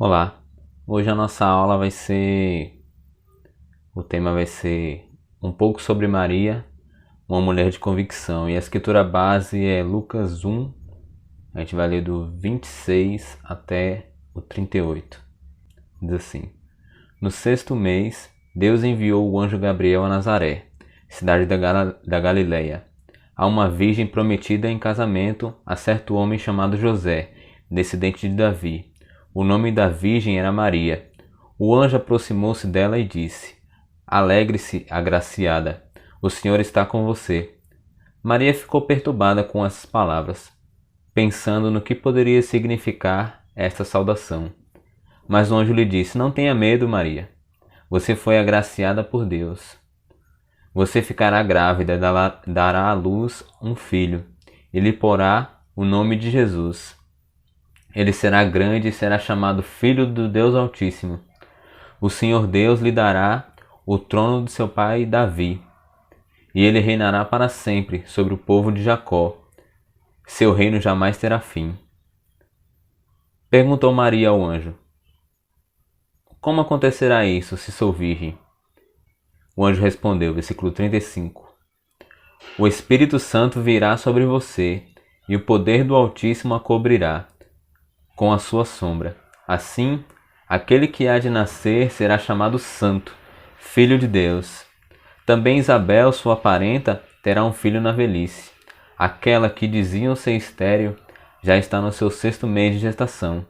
Olá, hoje a nossa aula o tema vai ser um pouco sobre Maria, uma mulher de convicção. E a escritura base é Lucas 1, a gente vai ler do 26 até o 38. Diz assim: No sexto mês, Deus enviou o anjo Gabriel a Nazaré, cidade da Galileia, a uma virgem prometida em casamento a certo homem chamado José, descendente de Davi. O nome da virgem era Maria. O anjo aproximou-se dela e disse: Alegre-se, agraciada, o Senhor está com você. Maria ficou perturbada com essas palavras, pensando no que poderia significar esta saudação. Mas o anjo lhe disse: Não tenha medo, Maria. Você foi agraciada por Deus. Você ficará grávida e dará à luz um filho, e lhe porá o nome de Jesus. Ele será grande e será chamado Filho do Deus Altíssimo. O Senhor Deus lhe dará o trono de seu pai Davi, e ele reinará para sempre sobre o povo de Jacó. Seu reino jamais terá fim. Perguntou Maria ao anjo: Como acontecerá isso, se sou virgem? O anjo respondeu, versículo 35: O Espírito Santo virá sobre você, e o poder do Altíssimo a cobrirá com a sua sombra. Assim, aquele que há de nascer será chamado Santo, Filho de Deus. Também Isabel, sua parenta, terá um filho na velhice. Aquela que diziam ser estéril já está no seu sexto mês de gestação,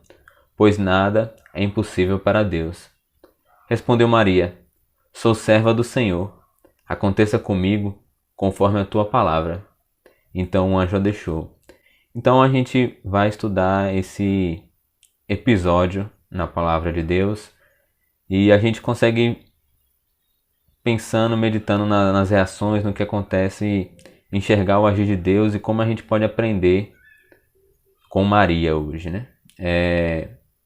pois nada é impossível para Deus. Respondeu Maria: Sou serva do Senhor. Aconteça comigo conforme a tua palavra. Então o anjo a deixou. Então a gente vai estudar esse episódio na palavra de Deus e a gente consegue, pensando, meditando nas reações, no que acontece, enxergar o agir de Deus e como a gente pode aprender com Maria hoje, né?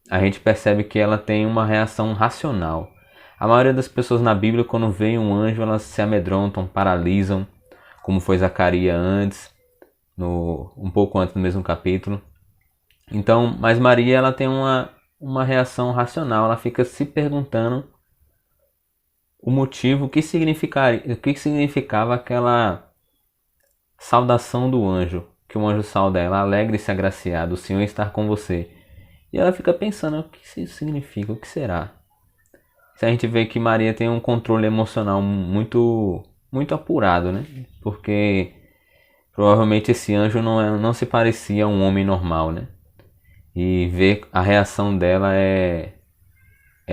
A gente percebe que ela tem uma reação racional. A maioria das pessoas na Bíblia, quando vê um anjo, elas se amedrontam, paralisam, como foi Zacarias antes, um pouco antes do mesmo capítulo. Então, mas Maria, ela tem uma reação racional, ela fica se perguntando o motivo, o que significava aquela saudação do anjo, que o anjo sauda ela: Alegre-se, agraciado, o Senhor está com você. E ela fica pensando: o que isso significa, o que será? Se a gente vê que Maria tem um controle emocional muito apurado, né? Porque provavelmente esse anjo não se parecia a um homem normal, né? E ver a reação dela é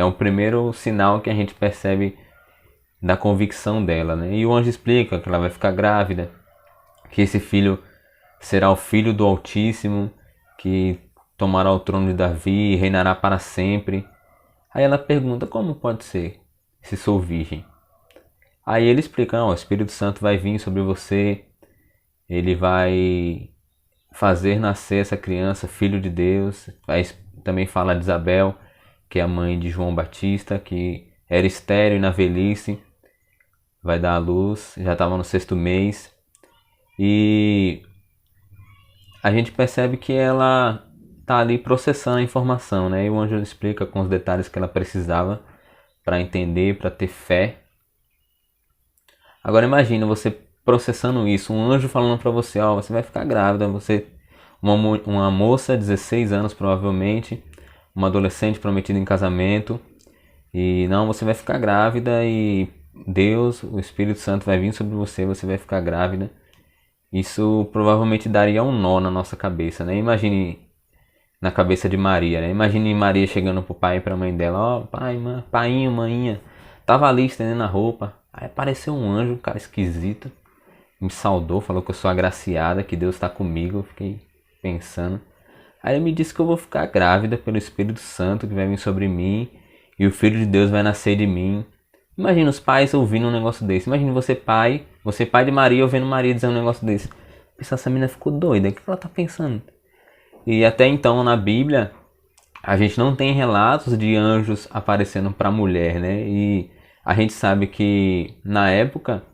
o primeiro sinal que a gente percebe da convicção dela, né? E o anjo explica que ela vai ficar grávida, que esse filho será o Filho do Altíssimo, que tomará o trono de Davi e reinará para sempre. Aí ela pergunta: como pode ser, se sou virgem? Aí ele explica: não, o Espírito Santo vai vir sobre você, ele vai fazer nascer essa criança, filho de Deus. Aí também fala de Isabel, que é a mãe de João Batista, que era estéril e na velhice vai dar à luz, já estava no sexto mês. E a gente percebe que ela está ali processando a informação, né? E o anjo explica com os detalhes que ela precisava para entender, para ter fé. Agora imagina você processando isso, um anjo falando para você: ó, você vai ficar grávida, uma moça, 16 anos provavelmente, uma adolescente prometida em casamento, e não, você vai ficar grávida e Deus, o Espírito Santo vai vir sobre você, você vai ficar grávida. Isso provavelmente daria um nó na nossa cabeça, né? Imagine na cabeça de Maria, né? Imagine Maria chegando pro pai e pra mãe dela: ó, pai, mãe, painho, maninha, tava ali estendendo a roupa, aí apareceu um anjo, um cara esquisito, me saudou, falou que eu sou agraciada, que Deus está comigo. Eu fiquei pensando. Aí ele me disse que eu vou ficar grávida pelo Espírito Santo que vai vir sobre mim, e o Filho de Deus vai nascer de mim. Imagina os pais ouvindo um negócio desse. Imagina você pai de Maria, ouvindo Maria dizendo um negócio desse. Pensa, essa menina ficou doida, o que ela tá pensando? E até então na Bíblia a gente não tem relatos de anjos aparecendo para mulher, né? E a gente sabe que na época,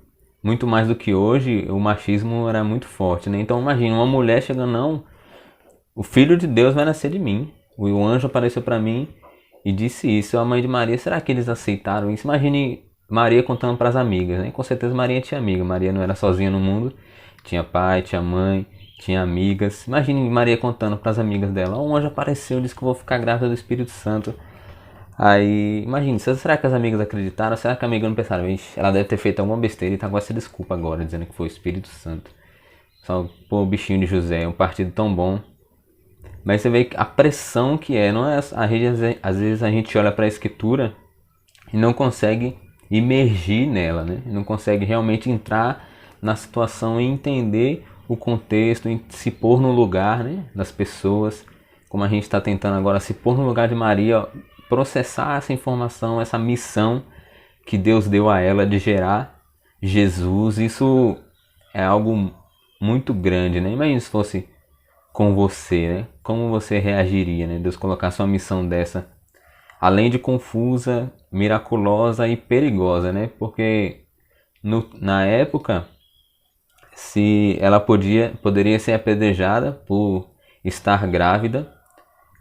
muito mais do que hoje, o machismo era muito forte, né? Então imagina uma mulher chegando: não, o Filho de Deus vai nascer de mim. O anjo apareceu para mim e disse isso. A mãe de Maria, será que eles aceitaram isso? Imagine Maria contando para as amigas, né? Com certeza Maria tinha amiga. Maria não era sozinha no mundo. Tinha pai, tinha mãe, tinha amigas. Imagine Maria contando para as amigas dela. Um anjo apareceu, disse que eu vou ficar grávida do Espírito Santo. Aí, imagine, será que as amigas acreditaram? Será que a amiga não pensaram? Ixi, ela deve ter feito alguma besteira e tá com essa desculpa agora, dizendo que foi o Espírito Santo. Só, pô, o bichinho de José, um partido tão bom. Mas você vê a pressão que é, não é? Às vezes a gente olha para a escritura e não consegue imergir nela, né? Não consegue realmente entrar na situação e entender o contexto, se pôr no lugar, né, das pessoas, como a gente está tentando agora se pôr no lugar de Maria, processar essa informação, essa missão que Deus deu a ela de gerar Jesus. Isso é algo muito grande, né? Imagina se fosse com você, né? Como você reagiria, né? Deus colocasse uma missão dessa, além de confusa, miraculosa e perigosa, né? Porque na época, se ela poderia ser apedrejada por estar grávida,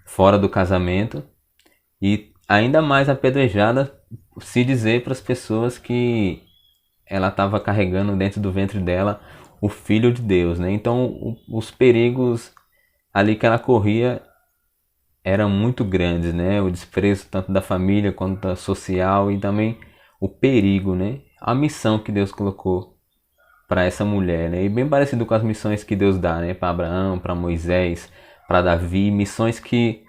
fora do casamento, e ainda mais apedrejada se dizer para as pessoas que ela estava carregando dentro do ventre dela o Filho de Deus, né? Então os perigos ali que ela corria eram muito grandes, né? O desprezo tanto da família quanto da social e também o perigo, né? A missão que Deus colocou para essa mulher, né? E bem parecido com as missões que Deus dá, né? Para Abraão, para Moisés, para Davi, missões que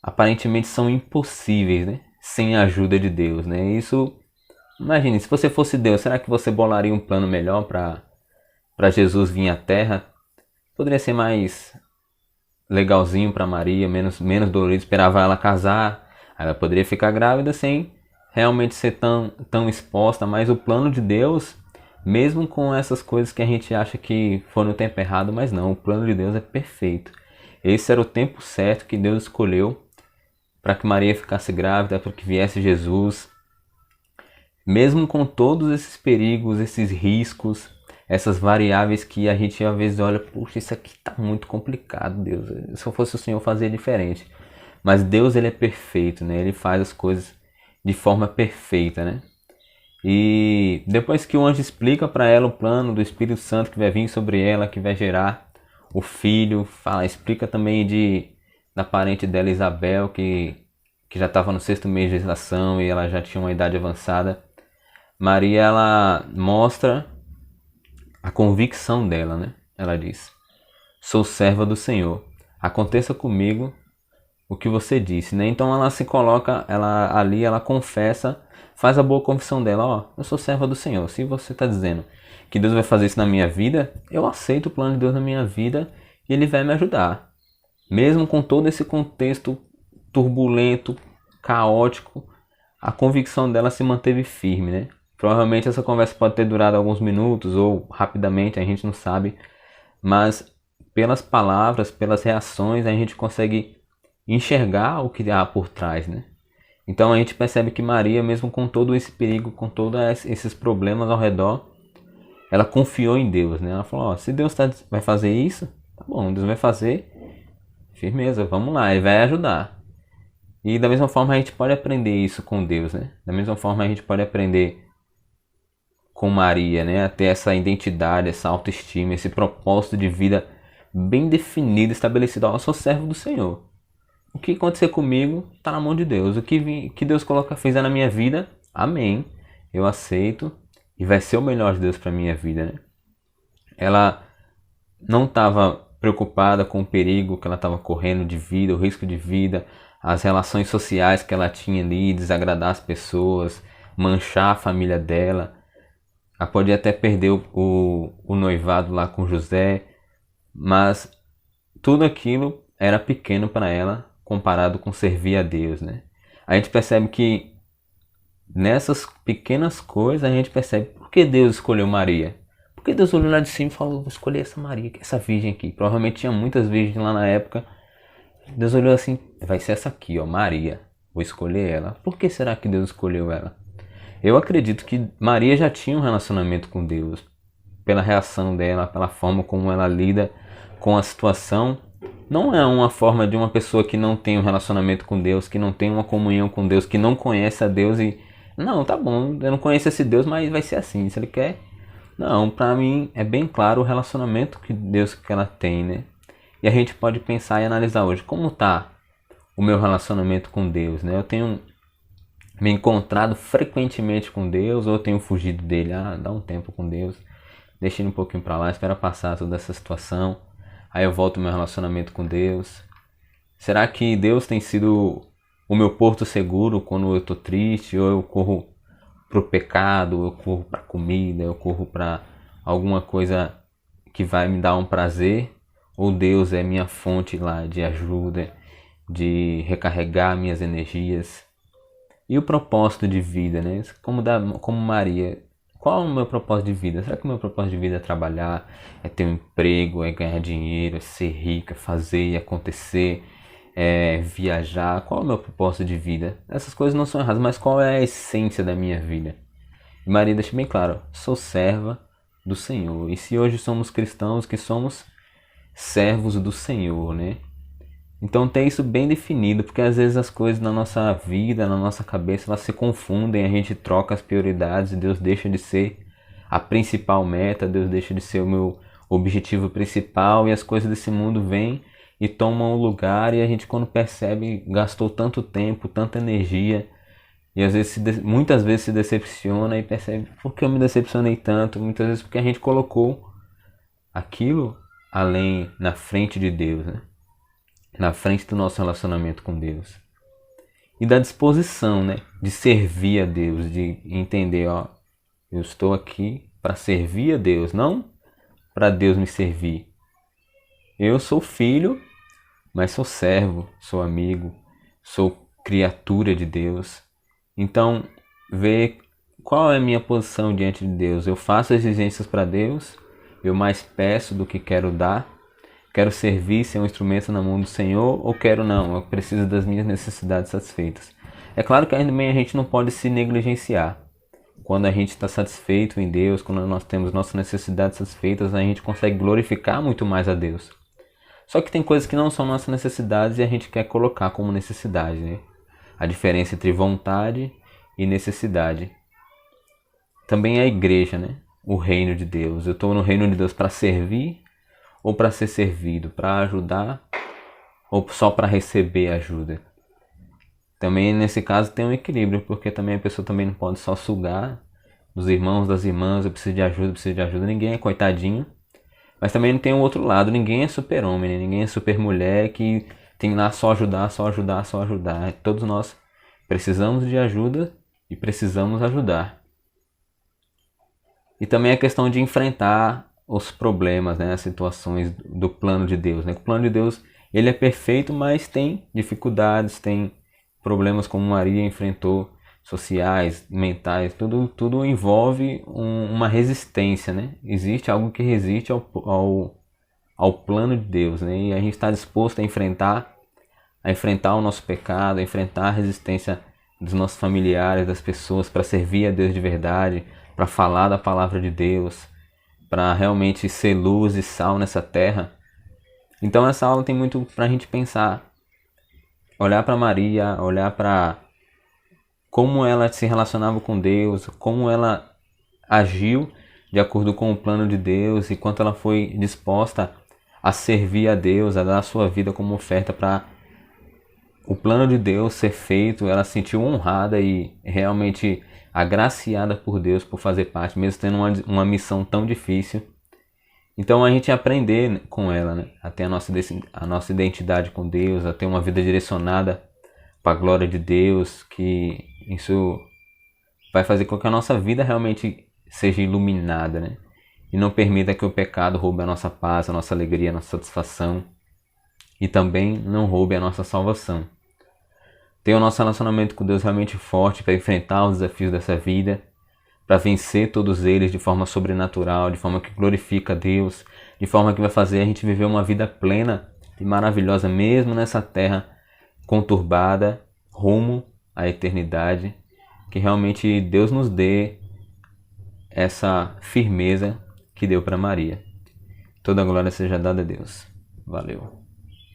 aparentemente são impossíveis, né? Sem a ajuda de Deus, né? Isso, imagine, se você fosse Deus, será que você bolaria um plano melhor para Jesus vir à Terra? Poderia ser mais legalzinho para Maria, menos dolorido, esperava ela casar, ela poderia ficar grávida sem realmente ser tão exposta, mas o plano de Deus, mesmo com essas coisas que a gente acha que foram no tempo errado, mas não, o plano de Deus é perfeito. Esse era o tempo certo que Deus escolheu para que Maria ficasse grávida, para que viesse Jesus. Mesmo com todos esses perigos, esses riscos, essas variáveis que a gente às vezes olha, puxa, isso aqui está muito complicado, Deus. Se eu fosse o Senhor, eu fazia diferente. Mas Deus, ele é perfeito, né? Ele faz as coisas de forma perfeita, né? E depois que o anjo explica para ela o plano do Espírito Santo que vai vir sobre ela, que vai gerar o filho, explica também da parente dela, Isabel, que já estava no 6º mês de gestação e ela já tinha uma idade avançada. Maria, ela mostra a convicção dela, né? Ela diz: sou serva do Senhor, aconteça comigo o que você disse, né? Então ela se coloca, ela confessa, faz a boa confissão dela: ó, eu sou serva do Senhor. Se você está dizendo que Deus vai fazer isso na minha vida, eu aceito o plano de Deus na minha vida e Ele vai me ajudar. Mesmo com todo esse contexto turbulento, caótico, a convicção dela se manteve firme, né? Provavelmente essa conversa pode ter durado alguns minutos ou rapidamente, a gente não sabe, mas pelas palavras, pelas reações, a gente consegue enxergar o que há por trás, né? Então a gente percebe que Maria, mesmo com todo esse perigo, com todos esses problemas ao redor, ela confiou em Deus, né? Ela falou: ó, se Deus vai fazer isso, tá bom, Deus vai fazer, firmeza, vamos lá, Ele vai ajudar. E da mesma forma a gente pode aprender isso com Deus, né? Da mesma forma a gente pode aprender com Maria, né? A ter essa identidade, essa autoestima, esse propósito de vida bem definido, estabelecido. Ó, eu sou servo do Senhor. O que acontecer comigo está na mão de Deus. O que Deus fizer na minha vida, amém. Eu aceito e vai ser o melhor de Deus para minha vida, né? Ela não estava preocupada com o perigo que ela estava correndo de vida, o risco de vida, as relações sociais que ela tinha ali, desagradar as pessoas, manchar a família dela. Ela podia até perder o noivado lá com José, mas tudo aquilo era pequeno para ela comparado com servir a Deus, né? A gente percebe que nessas pequenas coisas a gente percebe por que Deus escolheu Maria. Porque Deus olhou lá de cima e falou: vou escolher essa Maria, essa virgem aqui. Provavelmente tinha muitas virgens lá na época. Deus olhou assim: vai ser essa aqui, ó, Maria. Vou escolher ela. Por que será que Deus escolheu ela? Eu acredito que Maria já tinha um relacionamento com Deus. Pela reação dela, pela forma como ela lida com a situação. Não é uma forma de uma pessoa que não tem um relacionamento com Deus, que não tem uma comunhão com Deus, que não conhece a Deus e... Não, tá bom, eu não conheço esse Deus, mas vai ser assim, se ele quer... Não, pra mim é bem claro o relacionamento que Deus que ela tem, né? E a gente pode pensar e analisar hoje, como tá o meu relacionamento com Deus, né? Eu tenho me encontrado frequentemente com Deus ou eu tenho fugido dele? Ah, dá um tempo com Deus, deixa ele um pouquinho pra lá, espera passar toda essa situação, aí eu volto ao meu relacionamento com Deus. Será que Deus tem sido o meu porto seguro quando eu tô triste, ou eu corro pro pecado, eu corro pra comida, eu corro pra alguma coisa que vai me dar um prazer? Ou Deus é minha fonte lá de ajuda, de recarregar minhas energias? E o propósito de vida, né? Como Maria, qual é o meu propósito de vida? Será que o meu propósito de vida é trabalhar, é ter um emprego, é ganhar dinheiro, é ser rica, é fazer e acontecer, é viajar? Qual é o meu propósito de vida? Essas coisas não são erradas, mas qual é a essência da minha vida? E Maria deixa bem claro, sou serva do Senhor. E se hoje somos cristãos, que somos servos do Senhor, né? Então ter isso bem definido, porque às vezes as coisas na nossa vida, na nossa cabeça, elas se confundem, a gente troca as prioridades e Deus deixa de ser a principal meta, Deus deixa de ser o meu objetivo principal e as coisas desse mundo vêm e tomam o lugar e a gente quando percebe gastou tanto tempo, tanta energia e às vezes muitas vezes se decepciona e percebe por que eu me decepcionei tanto, muitas vezes porque a gente colocou aquilo além na frente de Deus, né? Na frente do nosso relacionamento com Deus. E da disposição, né? De servir a Deus, de entender, ó, eu estou aqui para servir a Deus, não para Deus me servir. Eu sou filho, mas sou servo, sou amigo, sou criatura de Deus. Então, ver qual é a minha posição diante de Deus. Eu faço exigências para Deus, eu mais peço do que quero dar. Quero servir, ser um instrumento na mão do Senhor, ou quero não, eu preciso das minhas necessidades satisfeitas. É claro que também a gente não pode se negligenciar. Quando a gente está satisfeito em Deus, quando nós temos nossas necessidades satisfeitas, a gente consegue glorificar muito mais a Deus. Só que tem coisas que não são nossas necessidades e a gente quer colocar como necessidade, né? A diferença entre vontade e necessidade. Também é a igreja, né? O reino de Deus. Eu estou no reino de Deus para servir ou para ser servido, para ajudar ou só para receber ajuda. Também nesse caso tem um equilíbrio, porque também a pessoa também não pode só sugar dos irmãos, das irmãs, eu preciso de ajuda, ninguém é coitadinho. Mas também não tem o outro lado, ninguém é super-homem, né? Ninguém é super-mulher que tem lá só ajudar, só ajudar, só ajudar. Todos nós precisamos de ajuda e precisamos ajudar. E também a questão de enfrentar os problemas, né, as situações do plano de Deus, né? O plano de Deus, ele é perfeito, mas tem dificuldades, tem problemas como Maria enfrentou, sociais, mentais, tudo envolve uma resistência, né? Existe algo que resiste ao plano de Deus, né? E a gente está disposto a enfrentar o nosso pecado, a enfrentar a resistência dos nossos familiares, das pessoas, para servir a Deus de verdade, para falar da palavra de Deus, para realmente ser luz e sal nessa terra. Então essa aula tem muito para a gente pensar, olhar para Maria, olhar para como ela se relacionava com Deus, como ela agiu de acordo com o plano de Deus e quanto ela foi disposta a servir a Deus, a dar a sua vida como oferta para o plano de Deus ser feito. Ela se sentiu honrada e realmente agraciada por Deus por fazer parte, mesmo tendo uma missão tão difícil. Então a gente aprender com ela, né? A ter a nossa identidade com Deus, a ter uma vida direcionada para a glória de Deus, que isso vai fazer com que a nossa vida realmente seja iluminada, né? E não permita que o pecado roube a nossa paz, a nossa alegria, a nossa satisfação, e também não roube a nossa salvação. Ter o nosso relacionamento com Deus realmente forte para enfrentar os desafios dessa vida, para vencer todos eles de forma sobrenatural, de forma que glorifica a Deus, de forma que vai fazer a gente viver uma vida plena e maravilhosa, mesmo nessa terra conturbada, rumo à eternidade. Que realmente Deus nos dê essa firmeza que deu para Maria. Toda a glória seja dada a Deus. Valeu.